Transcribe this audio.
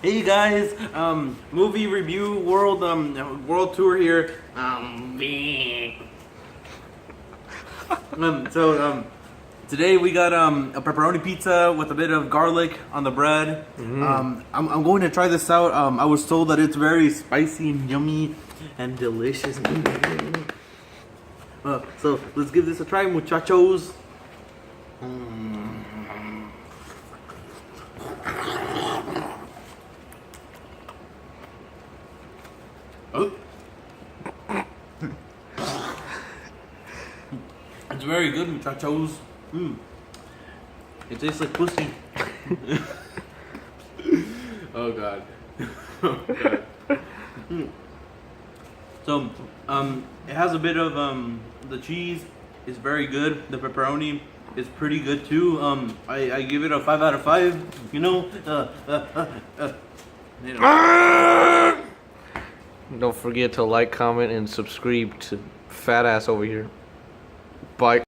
Hey guys, movie review world world tour here. Today we got a pepperoni pizza with a bit of garlic on the bread. I'm going to try this out. I was told that it's very spicy and yummy and delicious. So let's give this a try, muchachos. Oh. It's very good, muchachos. It tastes like pussy. Oh god. Oh god. So, it has a bit of the cheese is very good. The pepperoni is pretty good too. I give it a 5 out of 5. You know. Don't forget to like, comment, and subscribe to Fat Ass over here. Bye.